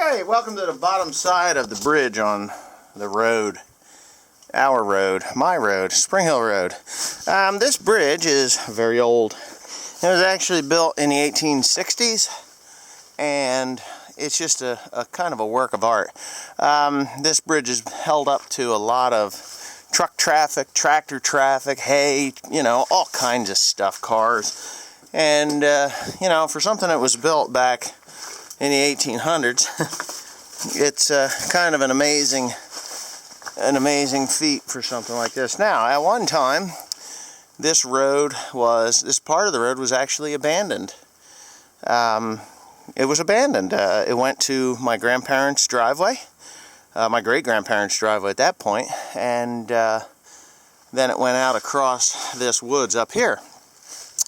Alright, welcome to the bottom side of the bridge on the road. Our road, my road, Spring Hill Road. This bridge is very old. It was actually built in the 1860s, and it's just a kind of a work of art. This bridge is held up to a lot of truck traffic, tractor traffic, hay, you know, all kinds of stuff, cars. And, you know, for something that was built back in the 1800s, it's kind of an amazing feat for something like this. Now, at one time, this part of the road was actually abandoned. It was abandoned. It went to my grandparents' driveway, my great-grandparents' driveway at that point, and then it went out across this woods up here.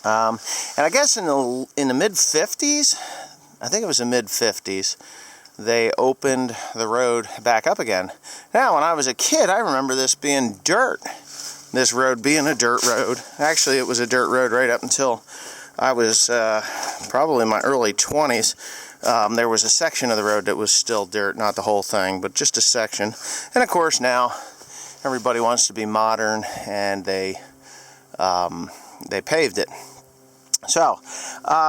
And I guess in the mid-50s, I think it was the mid-50s, they opened the road back up again. Now, when I was a kid, I remember this being dirt. This road being a dirt road. Actually, it was a dirt road right up until I was probably in my early 20s. There was a section of the road that was still dirt, not the whole thing, but just a section. And of course, now everybody wants to be modern, and they paved it. So,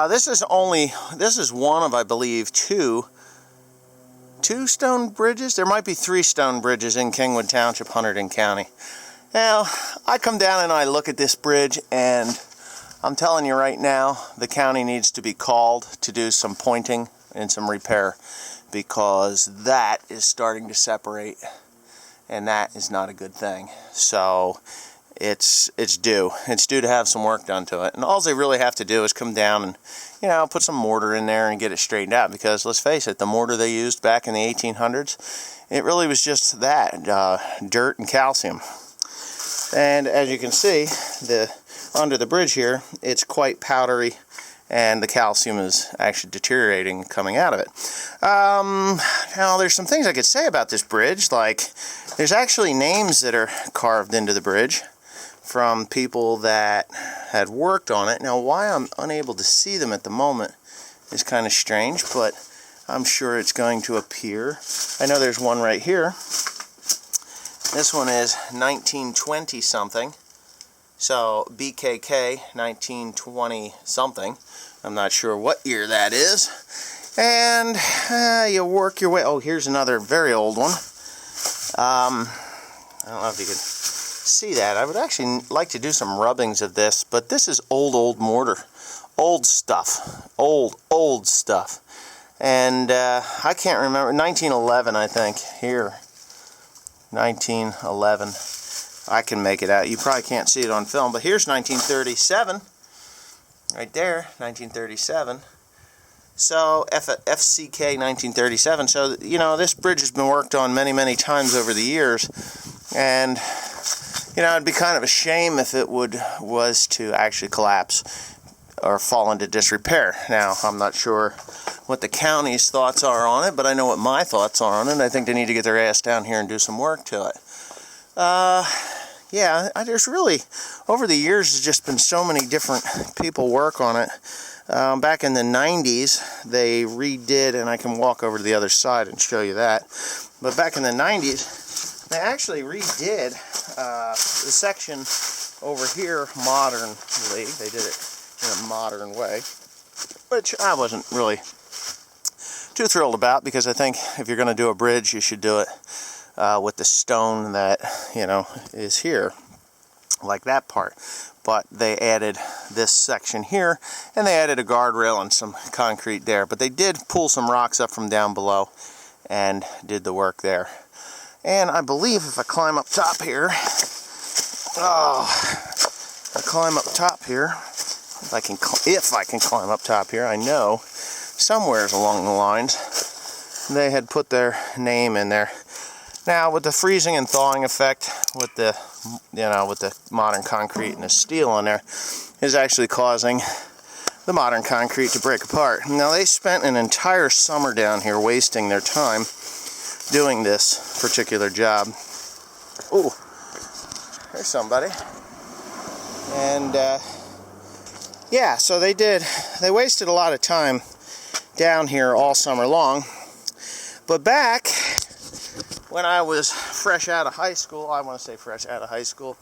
this is one of, I believe, two stone bridges. There might be 3 stone bridges in Kingwood Township, Hunterdon County. Now, I come down and I look at this bridge, and I'm telling you right now, the county needs to be called to do some pointing and some repair, because that is starting to separate, and that is not a good thing. So it's due to have some work done to it, and all they really have to do is come down and, you know, put some mortar in there and get it straightened out, because let's face it, the mortar they used back in the 1800s, it really was just that, dirt and calcium. And as you can see, under the bridge here, it's quite powdery, and the calcium is actually deteriorating coming out of it. Now, there's some things I could say about this bridge, like there's actually names that are carved into the bridge from people that had worked on it. Now, why I'm unable to see them at the moment is kind of strange, but I'm sure it's going to appear. I know there's one right here. This one is 1920 something. So BKK 1920 something. I'm not sure what year that is. And you work your way. Oh, here's another very old one. I don't know if you can see that. I would actually like to do some rubbings of this, but this is old mortar. Old stuff. Old stuff. And I can't remember. 1911, I think. Here. 1911. I can make it out. You probably can't see it on film, but here's 1937. Right there, 1937. So, FCK 1937. So, you know, this bridge has been worked on many times over the years. And, you know, it'd be kind of a shame if it was to actually collapse or fall into disrepair. Now, I'm not sure what the county's thoughts are on it, but I know what my thoughts are on it. I think they need to get their ass down here and do some work to it. Yeah, there's really, over the years, there's just been so many different people work on it. Back in the 90s, they redid, and I can walk over to the other side and show you that. But back in the 90s, they actually redid the section over here modernly. They did it in a modern way, which I wasn't really too thrilled about, because I think if you're going to do a bridge, you should do it with the stone that, you know, is here, like that part. But they added this section here, and they added a guardrail and some concrete there. But they did pull some rocks up from down below and did the work there. And I believe if I climb up top here, if I climb up top here, if I can climb up top here, I know somewheres along the lines they had put their name in there. Now, with the freezing and thawing effect, with the modern concrete and the steel in there, is actually causing the modern concrete to break apart. Now, they spent an entire summer down here wasting their time doing this particular job. Ooh, there's somebody. And yeah, so they wasted a lot of time down here all summer long. But back when I was fresh out of high school, I want to say fresh out of high school,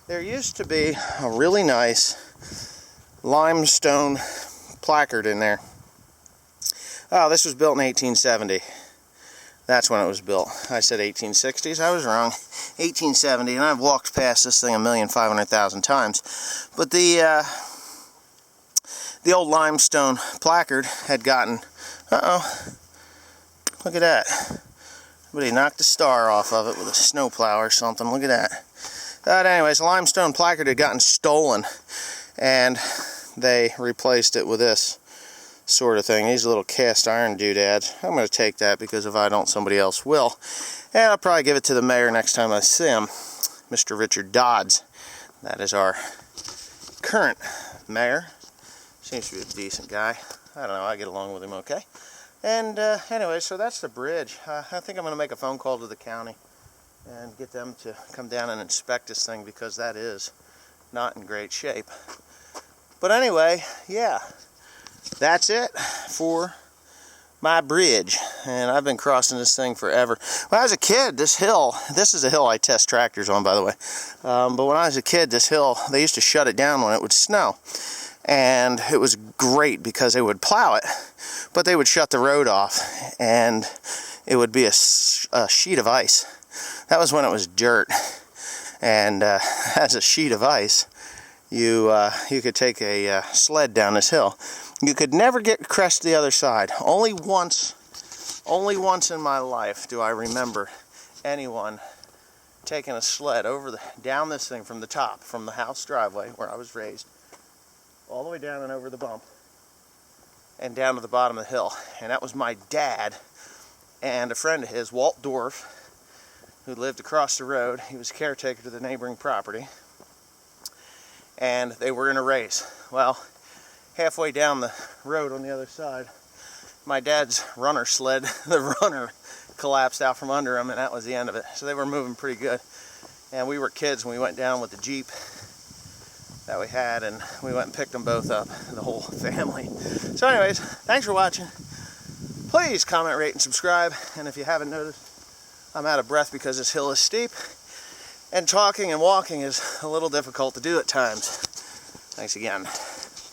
there used to be a really nice limestone placard in there. Oh, this was built in 1870. That's when it was built. I said 1860s. I was wrong. 1870, and I've walked past this thing 1,500,000 times. But the old limestone placard had gotten... Look at that. Somebody knocked a star off of it with a snowplow or something. Look at that. But anyways, the limestone placard had gotten stolen, and they replaced it with this sort of thing. These little cast iron doodads. I'm going to take that because if I don't, somebody else will. And I'll probably give it to the mayor next time I see him, Mr. Richard Dodds. That is our current mayor. Seems to be a decent guy. I don't know, I get along with him okay. And anyway, so that's the bridge. I think I'm going to make a phone call to the county and get them to come down and inspect this thing because that is not in great shape. But anyway, yeah. That's it for my bridge, and I've been crossing this thing forever. When I was a kid, this is a hill I test tractors on, by the way, but when I was a kid, this hill, they used to shut it down when it would snow, and it was great because they would plow it, but they would shut the road off, and it would be a sheet of ice. That was when it was dirt, and as a sheet of ice, you could take a sled down this hill. You could never get crest to the other side. Only once in my life do I remember anyone taking a sled down this thing from the top, from the house driveway where I was raised, all the way down and over the bump, and down to the bottom of the hill. And that was my dad and a friend of his, Walt Dorff, who lived across the road. He was caretaker to the neighboring property. And they were in a race. Well, halfway down the road on the other side, my dad's runner sled, the runner collapsed out from under him, and that was the end of it. So they were moving pretty good. And we were kids when we went down with the Jeep that we had, and we went and picked them both up, the whole family. So anyways, thanks for watching. Please comment, rate, and subscribe. And if you haven't noticed, I'm out of breath because this hill is steep, and talking and walking is a little difficult to do at times. Thanks again.